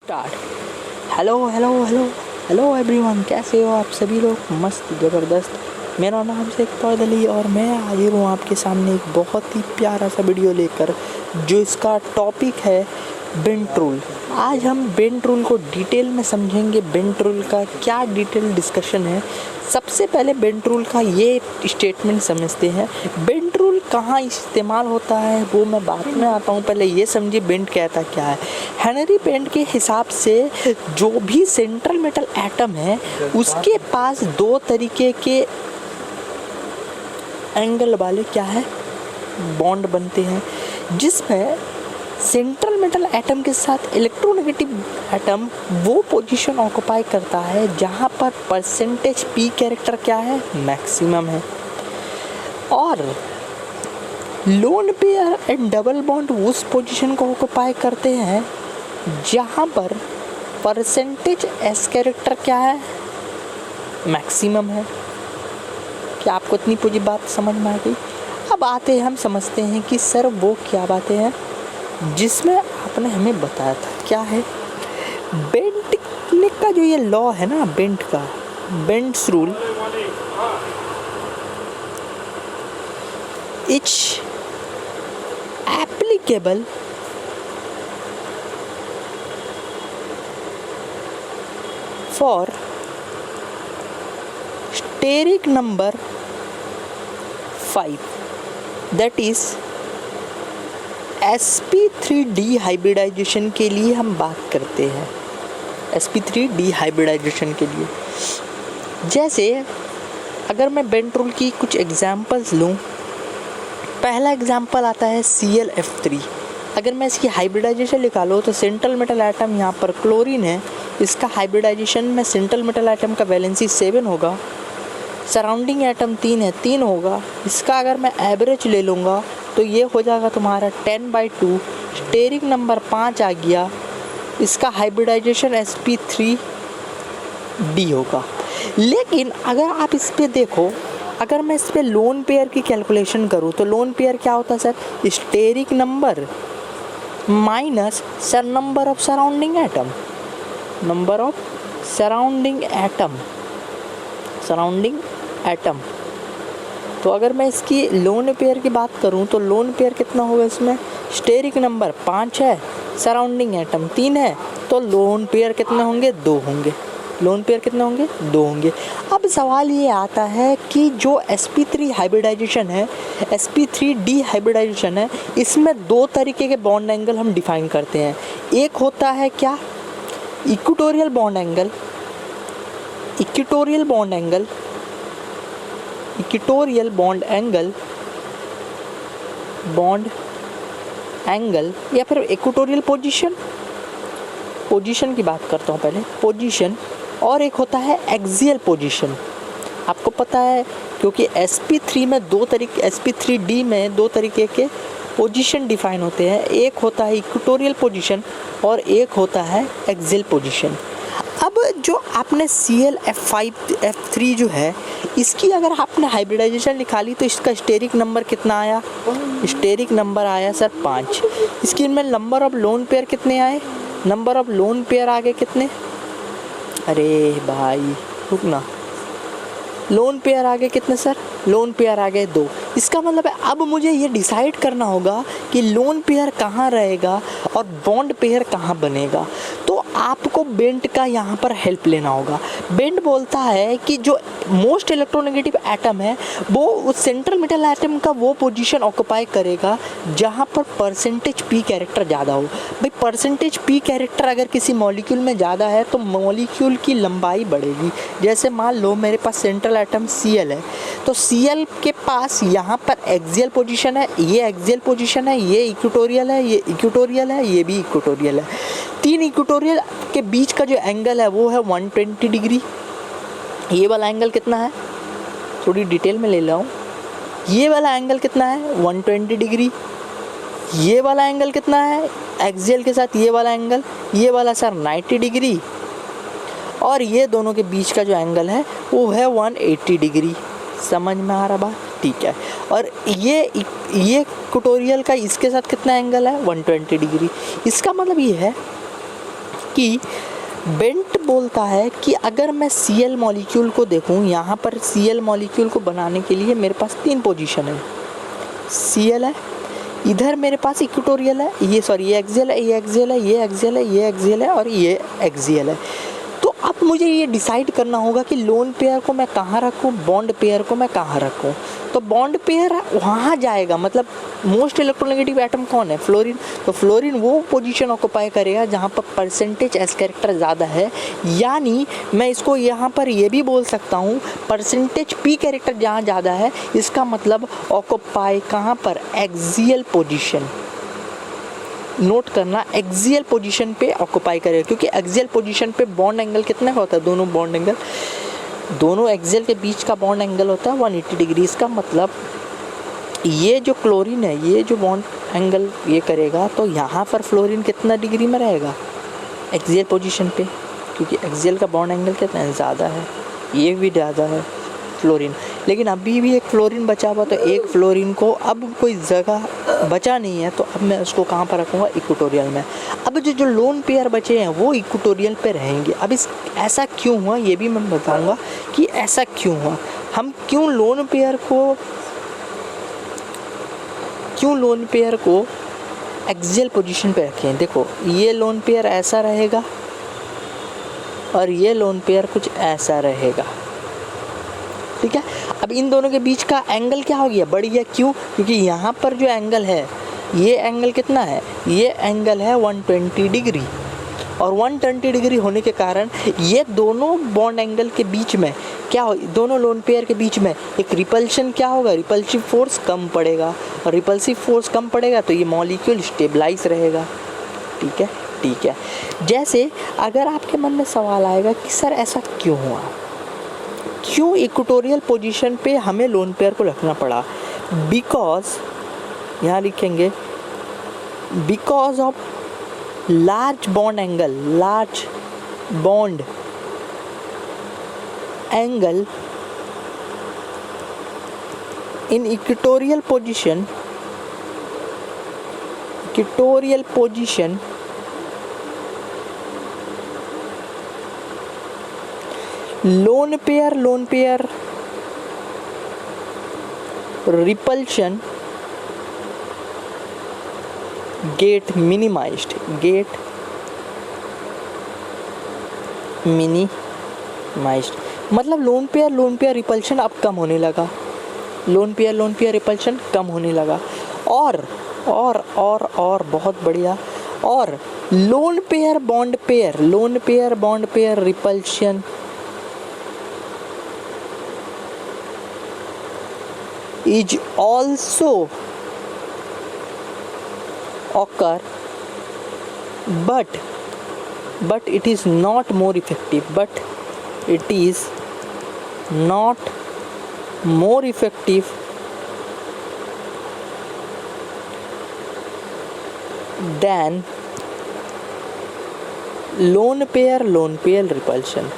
Start. Hello hello hello hello everyone, कैसे हो आप सभी लोग? मस्त ज़बरदस्त। मेरा नाम शेख फौद अली और मैं हाजिर हूँ आपके सामने एक बहुत ही प्यारा सा वीडियो लेकर, जो इसका टॉपिक है बेंट रूल। आज हम बेंट रूल को डिटेल में समझेंगे। बेंट रूल का क्या डिटेल डिस्कशन है। सबसे पहले बेंट रूल का ये स्टेटमेंट समझते हैं। बेंट रूल कहाँ इस्तेमाल होता है वो मैं बाद में आता हूँ। पहले ये समझिए बेंट कहता क्या है। हेनरी बेंट के हिसाब से जो भी सेंट्रल मेटल एटम है उसके पास दो तरीके के एंगल वाले क्या है बॉन्ड बनते हैं, जिसमें सेंट्रल मेटल एटम के साथ इलेक्ट्रोनेगेटिव एटम वो पोजीशन ऑक्युपाई करता है जहां पर परसेंटेज पी कैरेक्टर क्या है मैक्सिमम है, और lone pair and double bond उस पोजीशन को ऑक्युपाई करते हैं जहां पर परसेंटेज एस कैरेक्टर क्या है मैक्सिमम है। क्या आपको इतनी पूरी बात समझ में आ गई? अब आते हैं, हम समझते हैं कि सर वो क्या बातें हैं जिसमें आपने हमें बताया था। क्या है बेंट का जो ये लॉ है ना, बेंट का Bent's rule, it's applicable for steric number 5, that is sp3d hybridization के लिए हम बात करते हैं। sp3d हाइब्रिडाइजेशन के लिए जैसे अगर मैं बेंट रूल की कुछ एग्जांपल्स लूँ, पहला एग्जांपल आता है ClF3। अगर मैं इसकी हाइब्रिडाइजेशन निकालूँ तो सेंट्रल मेटल एटम यहाँ पर क्लोरीन है, इसका हाइब्रिडाइजेशन में सेंट्रल मेटल एटम का वैलेंसी 7 होगा, सराउंडिंग एटम 3 है 3 होगा। इसका अगर मैं एवरेज ले लूँगा तो ये हो जाएगा तुम्हारा 10/2, स्टेरिक नंबर 5 आ गया, इसका हाइब्रिडाइजेशन sp3d होगा। लेकिन अगर आप इस पर देखो, अगर मैं इस पर लोन पेयर की कैलकुलेशन करूँ तो लोन पेयर क्या होता है sir? Steric number minus sir number of surrounding atom, number of surrounding atom. तो अगर मैं इसकी लोन पेयर की बात करूं तो लोन पेयर कितना होगा? इसमें स्टेरिक नंबर 5 है, सराउंडिंग एटम 3 है, तो लोन पेयर कितने होंगे? 2 होंगे। लोन पेयर कितने होंगे? 2 होंगे। अब सवाल ये आता है कि जो sp3 हाइब्रिडाइजेशन है, sp3d हाइब्रिडाइजेशन है, इसमें 2 तरीके के बॉन्ड एंगल हम डिफाइन करते हैं। एक होता है क्या? Equatorial bond angle, equatorial bond angle या फिर इक्वेटोरियल पोजीशन की बात करता हूँ पहले, पोजीशन। और एक होता है एक्सियल पोजीशन। आपको पता है क्योंकि sp3 में 2 तरीके, sp3d में 2 तरीके के पोजीशन डिफाइन होते हैं। एक होता है इक्वेटोरियल पोजीशन और एक होता है एक्सियल पोजीशन। अब जो आपने ClF3 जो है, इसकी अगर आपने हाइब्रिडाइजेशन निकाली तो इसका स्टेरिक नंबर कितना आया? स्टेरिक नंबर आया सर 5। इसकी में नंबर ऑफ लोन पेयर कितने आए? नंबर ऑफ लोन पेयर आगे कितने? अरे भाई रुकना, लोन पेयर आ गए कितने सर? लोन पेयर आ गए 2। इसका मतलब है अब मुझे ये डिसाइड करना होगा कि लोन पेयर कहाँ रहेगा और बॉन्ड पेयर कहाँ बनेगा। तो आपको बेंट का यहाँ पर हेल्प लेना होगा। बेंट बोलता है कि जो मोस्ट इलेक्ट्रोनेगेटिव एटम है वो उस सेंट्रल मेटल एटम का वो पोजीशन ऑक्युपाई करेगा जहाँ पर परसेंटेज पी कैरेक्टर ज़्यादा हो। भाई परसेंटेज पी कैरेक्टर अगर किसी मॉलिक्यूल में ज़्यादा है तो मॉलिक्यूल की लंबाई बढ़ेगी। जैसे मान लो मेरे पास सेंट्रल एटम Cl है, तो Cl के पास यहाँ पर एक्सियल पोजीशन है, ये एक्सियल पोजीशन है, ये इक्वेटोरियल है, ये इक्वेटोरियल है, ये भी इक्वेटोरियल है। 3 इक्वेटोरियल के बीच का जो एंगल है वो है 120 डिग्री। ये वाला एंगल कितना है? थोड़ी डिटेल में ले लाऊं। ये वाला एंगल कितना है? 120 डिग्री। ये वाला एंगल कितना है एक्सियल के साथ? ये वाला एंगल, ये वाला सर 90 डिग्री, और ये दोनों के बीच का जो एंगल है वो है 180 डिग्री। समझ में आ रहा बात? ठीक है। और ये इक्वेटोरियल का इसके साथ कितना एंगल है? 120 डिग्री। इसका मतलब ये है कि बेंट बोलता है कि अगर मैं Cl मॉलिक्यूल को देखूं, यहाँ पर Cl मॉलिक्यूल को बनाने के लिए मेरे पास 3 पोजीशन है। Cl है, इधर मेरे पास इक्वेटोरियल है, ये एक्सियल है, ये एक्सियल है, ये एक्सियल है, ये एक्सियल है और ये एक्सियल है। तो अब मुझे ये डिसाइड करना होगा कि लोन पेयर को मैं कहाँ रखूँ, बॉन्ड पेयर को मैं कहाँ रखूँ। तो बॉन्ड पेयर वहाँ जाएगा, मतलब मोस्ट इलेक्ट्रोनेगेटिव एटम कौन है, फ्लोरीन। तो फ्लोरीन वो पोजीशन ऑक्यूपाई करेगा जहाँ पर परसेंटेज एस कैरेक्टर ज़्यादा है, यानी मैं इसको यहाँ पर ये भी बोल सकता हूँ परसेंटेज पी कैरेक्टर जहाँ ज़्यादा है, इसका मतलब ऑक्यूपाई कहाँ पर, एक्सियल पोजीशन। नोट करना, एक्सियल पोजीशन पे ऑक्यूपाई करेगा, क्योंकि एक्सियल पोजीशन पे बॉन्ड एंगल कितना का होता है, दोनों बॉन्ड एंगल, दोनों एक्सियल के बीच का बॉन्ड एंगल होता है 180 डिग्री। इसका मतलब ये जो क्लोरीन है, ये जो बॉन्ड एंगल ये करेगा, तो यहाँ पर फ्लोरीन कितना डिग्री में रहेगा, एक्सियल पोजीशन पे, क्योंकि एक्सियल का बॉन्ड एंगल कितना है, ज़्यादा है, ये भी ज़्यादा है फ्लोरीन। लेकिन अभी भी एक फ्लोरीन बचा हुआ, तो एक फ्लोरीन को अब कोई जगह बचा नहीं है, तो अब मैं उसको कहाँ पर रखूँगा, इक्वेटोरियल में। अब जो लोन पेयर बचे हैं वो इक्वेटोरियल पे रहेंगे। अब ऐसा क्यों हुआ ये भी मैं बताऊँगा कि ऐसा क्यों हुआ, हम क्यों लोन पेयर को एक्सियल पोजीशन पे रखें। देखो, ये लोन पेयर ऐसा रहेगा और ये लोन पेयर कुछ ऐसा रहेगा, ठीक है। अब इन दोनों के बीच का एंगल क्या हो गया, बढ़ गया, क्यों, क्योंकि यहाँ पर जो एंगल है, ये एंगल कितना है, ये एंगल है 120 डिग्री, और 120 डिग्री होने के कारण ये दोनों बॉन्ड एंगल के बीच में क्या हो, दोनों लोन पेयर के बीच में एक रिपल्शन क्या होगा, रिपल्सिव फोर्स कम पड़ेगा, और रिपल्सिव फोर्स कम पड़ेगा तो ये मॉलिक्यूल स्टेबलाइज रहेगा, ठीक है, ठीक है। जैसे अगर आपके मन में सवाल आएगा कि सर ऐसा क्यों हुआ, क्यों इक्वेटोरियल पोजीशन पे हमें लोन पेयर को रखना पड़ा, बिकॉज यहाँ लिखेंगे because of large bond angle in equatorial position lone pair repulsion get minimized, मतलब लोन पेयर रिपल्शन अब कम होने लगा, लोन पेयर रिपल्शन कम होने लगा, और बहुत बढ़िया, और lone pair bond pair repulsion is also occur, but it is not more effective, than loan pair repulsion.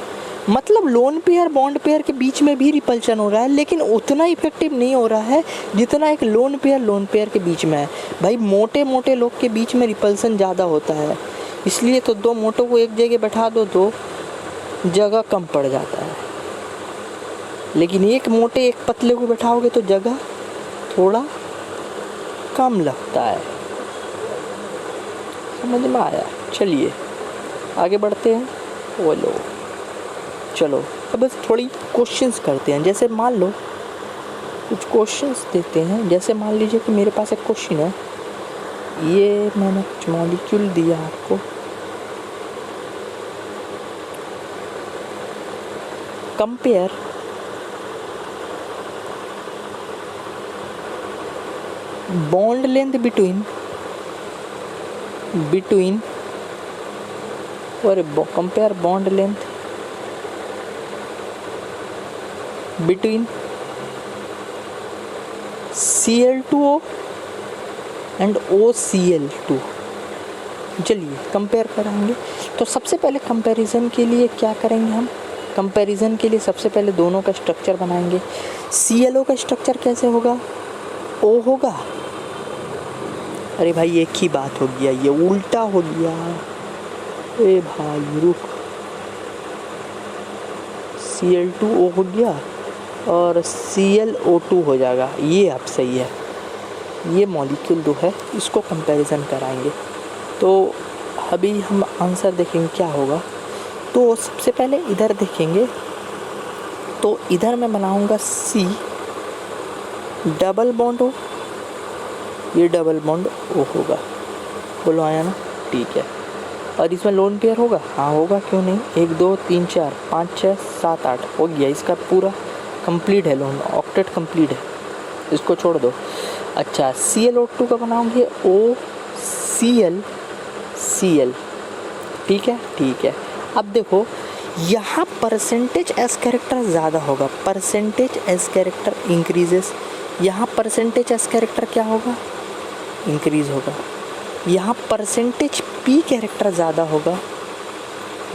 मतलब लोन पेयर बॉन्ड पेयर के बीच में भी रिपल्शन हो रहा है, लेकिन उतना इफेक्टिव नहीं हो रहा है जितना एक लोन पेयर के बीच में है। भाई मोटे लोग के बीच में रिपल्शन ज़्यादा होता है, इसलिए तो दो मोटों को एक जगह बैठा दो तो जगह कम पड़ जाता है, लेकिन एक मोटे एक पतले को बैठाओगे तो जगह थोड़ा कम लगता है। समझ में आया? चलिए आगे बढ़ते हैं। वो लो, चलो अब बस थोड़ी क्वेश्चंस करते हैं। जैसे मान लो कुछ क्वेश्चंस देते हैं, जैसे मान लीजिए कि मेरे पास एक क्वेश्चन है, ये मैंने कुछ मॉलिक्यूल दिया आपको, कंपेयर बॉन्ड लेंथ बिटवीन और compare bond length between Cl2O and OCl2। चलिए कंपेयर करेंगे। तो सबसे पहले कंपैरिजन के लिए क्या करेंगे हम? कंपैरिजन के लिए सबसे पहले दोनों का स्ट्रक्चर बनाएंगे। ClO का स्ट्रक्चर कैसे होगा? O होगा। अरे भाई एक ही बात हो गया, ये उल्टा हो गया। ए भाई रुक, Cl2O हो गया और ClO2 हो जाएगा। ये अब सही है, ये मॉलिक्यूल जो है इसको कंपैरिजन कराएंगे। तो अभी हम आंसर देखेंगे क्या होगा। तो सबसे पहले इधर देखेंगे, तो इधर मैं बनाऊंगा C डबल बॉन्ड O, ये डबल बॉन्ड O होगा। बोलो आया ना, ठीक है। और इसमें लोन पेयर होगा, हाँ होगा, क्यों नहीं। 1 2 3 4 5 6 7 8 हो गया, इसका पूरा कंप्लीट है लोन, ऑक्टेट कंप्लीट है, इसको छोड़ दो। अच्छा ClO2 का बनाओगे OCl Cl, ठीक है ठीक है। अब देखो यहाँ परसेंटेज एस कैरेक्टर ज़्यादा होगा, परसेंटेज एस कैरेक्टर इंक्रीजेस, यहाँ परसेंटेज एस कैरेक्टर क्या होगा, इंक्रीज होगा। यहाँ परसेंटेज पी कैरेक्टर ज़्यादा होगा,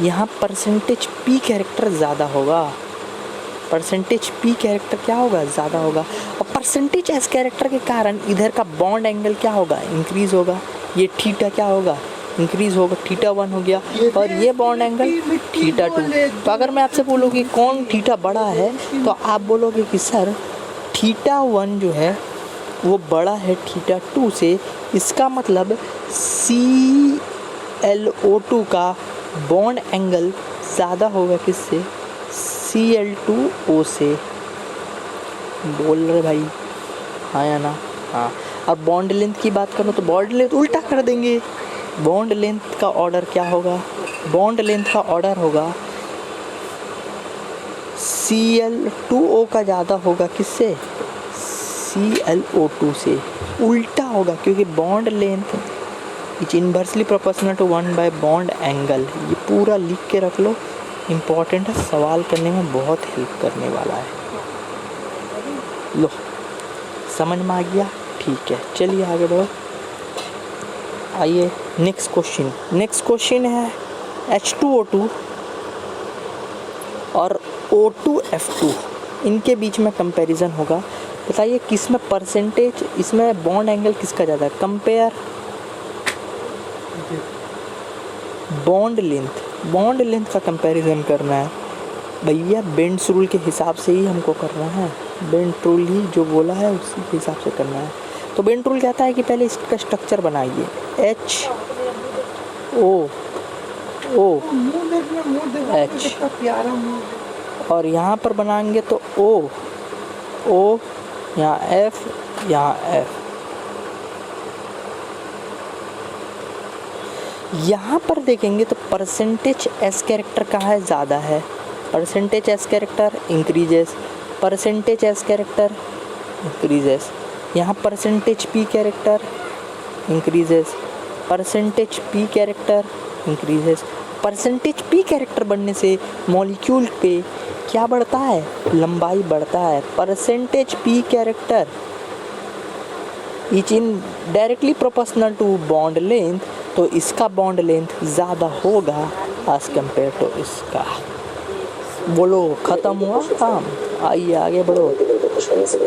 यहाँ परसेंटेज पी कैरेक्टर ज़्यादा होगा, परसेंटेज पी कैरेक्टर क्या होगा, ज़्यादा होगा। और परसेंटेज एस कैरेक्टर के कारण इधर का बॉन्ड एंगल क्या होगा, इंक्रीज होगा। ये थीटा क्या होगा, इंक्रीज होगा, θ1 हो गया। और ये बॉन्ड एंगल θ2। तो अगर मैं आपसे बोलूँ कि कौन थीटा बड़ा है, तो आप बोलोगे कि सर θ1 जो है वो बड़ा है θ2 से। इसका मतलब ClO2 का बॉन्ड एंगल ज़्यादा होगा किससे, Cl2O से। बोल रहे भाई हाँ या ना, हाँ। और बॉन्ड लेंथ की बात करो तो बॉन्ड लेंथ उल्टा कर देंगे। बॉन्ड लेंथ का ऑर्डर क्या होगा, बॉन्ड लेंथ का ऑर्डर होगा Cl2O का ज़्यादा होगा किससे, ClO2 से। उल्टा होगा क्योंकि bond length is inversely proportional to 1 by bond angle. ये पूरा लिख के रख लो, इम्पॉर्टेंट है, सवाल करने में बहुत हेल्प करने वाला है। लो समझ में आ गया, ठीक है। चलिए आगे बढ़ो, आइए नेक्स्ट क्वेश्चन। नेक्स्ट क्वेश्चन है H2O2 और O2F2, इनके बीच में कंपैरिजन होगा। बताइए किस में परसेंटेज, इसमें बॉन्ड एंगल किसका ज़्यादा है। Compare bond length, bond length का कंपैरिजन करना है भैया। बेंड्स रूल के हिसाब से ही हमको करना है, बेंड रूल ही जो बोला है उसी के हिसाब से करना है। तो बेंड रूल कहता है कि पहले इसका स्ट्रक्चर बनाइए, HOOH, और यहाँ पर बनाएंगे तो O यहाँ F, यहाँ F। यहाँ पर देखेंगे तो परसेंटेज एस कैरेक्टर कहाँ है, ज़्यादा है। Percentage s character increases, percentage s character increases. यहाँ percentage p character increases, percentage p character increases. Percentage p character बढ़ने से मॉलिक्यूल पे क्या बढ़ता है, लंबाई बढ़ता है। Percentage p character is in directly proportional to bond length, तो इसका बॉन्ड लेंथ ज़्यादा होगा एज कम्पेयर टू इसका। बोलो ख़त्म हुआ काम, आइए आगे बढ़ो।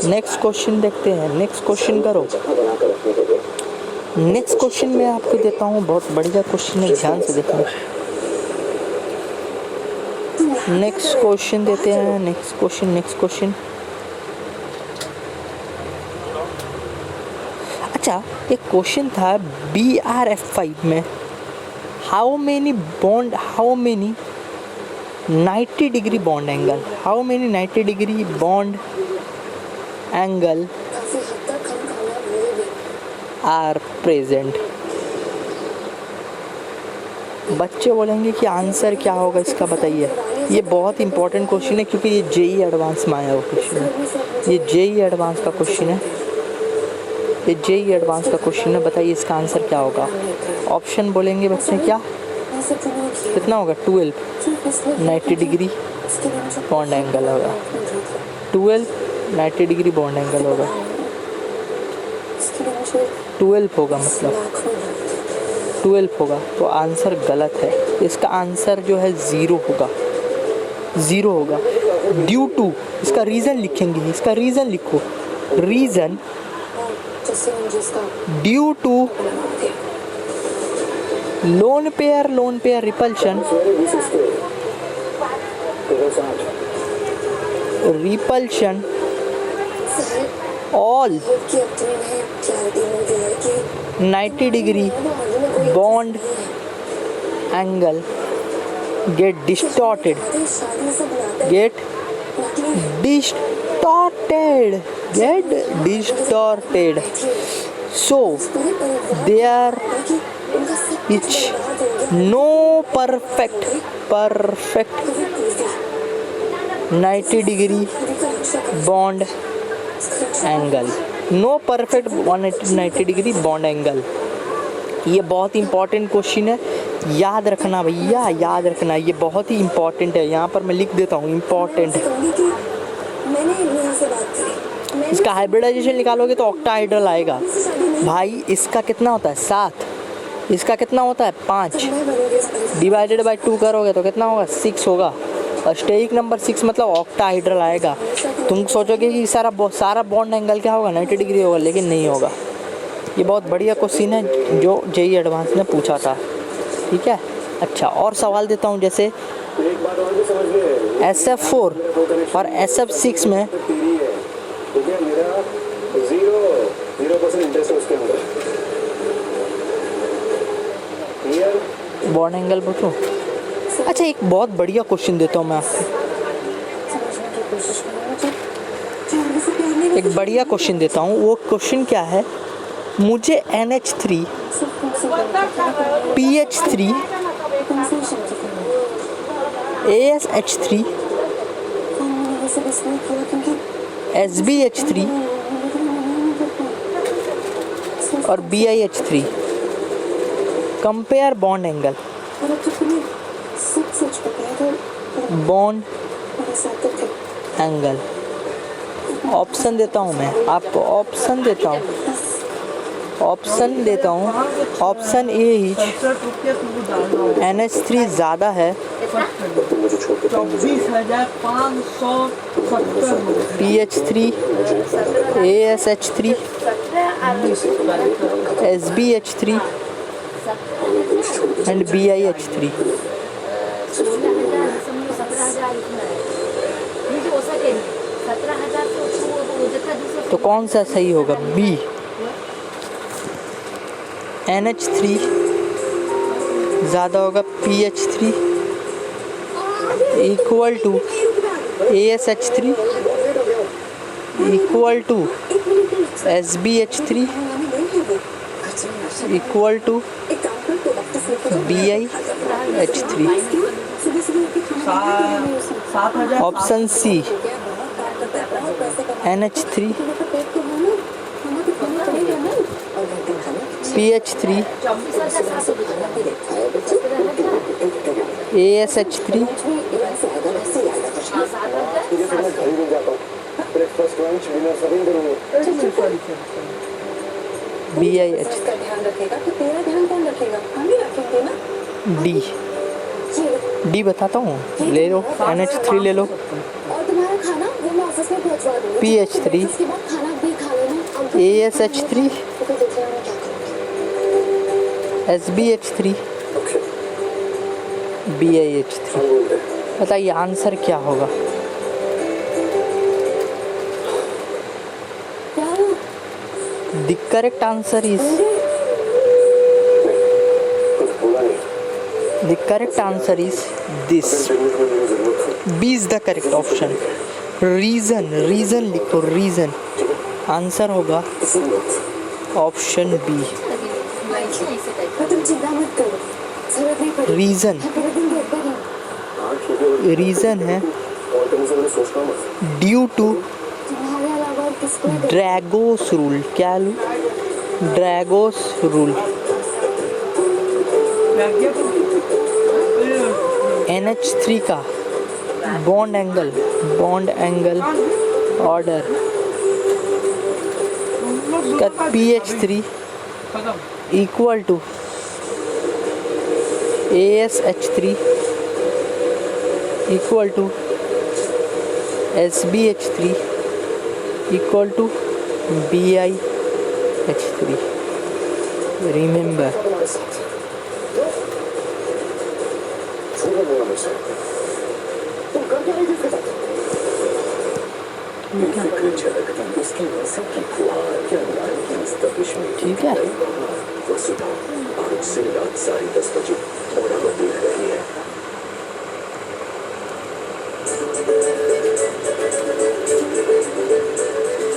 नेक्स्ट क्वेश्चन देखते हैं, नेक्स्ट क्वेश्चन करो। नेक्स्ट क्वेश्चन मैं आपको देता हूँ, बहुत बढ़िया क्वेश्चन है, ध्यान से देखना। नेक्स्ट क्वेश्चन देते हैं, नेक्स्ट क्वेश्चन। अच्छा एक क्वेश्चन था BRF5 में, how many 90 degree bond angle, how many 90 degree bond angle are present. बच्चे बोलेंगे कि आंसर क्या होगा इसका बताइए। ये बहुत इंपॉर्टेंट क्वेश्चन है क्योंकि ये JEE एडवांस में आया हुआ क्वेश्चन है, ये JEE एडवांस का क्वेश्चन है, ये JEE एडवांस का क्वेश्चन है। बताइए इसका आंसर क्या होगा। ऑप्शन बोलेंगे बच्चे क्या, कितना होगा, 12 90 डिग्री बॉन्ड एंगल होगा, 12 90 डिग्री बॉन्ड एंगल होगा, 12 होगा, मतलब 12 होगा। तो आंसर गलत है, इसका आंसर जो है 0 होगा, 0 होगा। ड्यू टू, इसका रीज़न लिखेंगे, इसका रीज़न लिखो, reason due to lone pair repulsion, all 90 degree bond angle get distorted. So there is no perfect 90 degree bond angle. No perfect 190 degree bond angle. ये बहुत इंपॉर्टेंट क्वेश्चन है, याद रखना भैया, याद रखना, ये बहुत ही इंपॉर्टेंट है। यहाँ पर मैं लिख देता हूँ इम्पॉर्टेंट। इसका हाइब्रिडाइजेशन निकालोगे तो ऑक्टाहाइड्रल आएगा भाई। इसका कितना होता है 7, इसका कितना होता है 5, डिवाइडेड बाय 2 करोगे तो कितना होगा 6 होगा। और स्टेरिक नंबर 6 मतलब ऑक्टाहाइड्रल आएगा। तुम सोचोगे कि सारा बॉन्ड एंगल क्या होगा 90 डिग्री होगा, लेकिन नहीं होगा। ये बहुत बढ़िया क्वेश्चन है जो जेईई एडवांस ने पूछा था, ठीक है। अच्छा, और सवाल देता हूँ, जैसे SF4 और SF6 में बॉन्ड एंगल पूछूं। अच्छा, एक बहुत बढ़िया क्वेश्चन देता हूँ मैं आपको, एक बढ़िया क्वेश्चन देता हूँ। वो क्वेश्चन क्या है, मुझे NH3 PH3 ASH3 SBH3 और BIH3 compare bond angle, bond angle. Option देता हूँ मैं आपको, ऑप्शन देता हूँ। ऑप्शन ए NH3 ज़्यादा है, PH3 ASH3 SBH3 and BIH3। तो कौन सा सही होगा? बी, NH3 ज़्यादा होगा PH3 equal to ASH3 equal to SBH3 equal to BIH3। Option C NH3 PH3 ASH3 BIH3। D बताता हूँ, ले लो NH3 ले लो, PH3 ASH3 SBH3 BIH3। बताइए आंसर क्या होगा? The correct answer is this. B is the correct option. Reason लिखो, reason. Answer होगा option B. Reason है ड्यू टू ड्रैगोस रूल। क्या ड्रैगोस रूल। NH3 का bond angle order PH3 equal to ASH3 equal to SBH3 equal to BIH3। Remember तुम कर क्या रही थी इसके साथ? उसकी नसों की फुहार के अंदर की इस तपिश में ठीक है। वो सुबह आज से रात 10:30 बजे थोड़ा बदल रही है।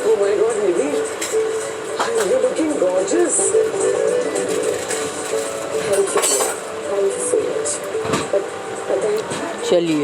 Oh my God, Nidhi, you're looking gorgeous. Thank you so much. But चलिए।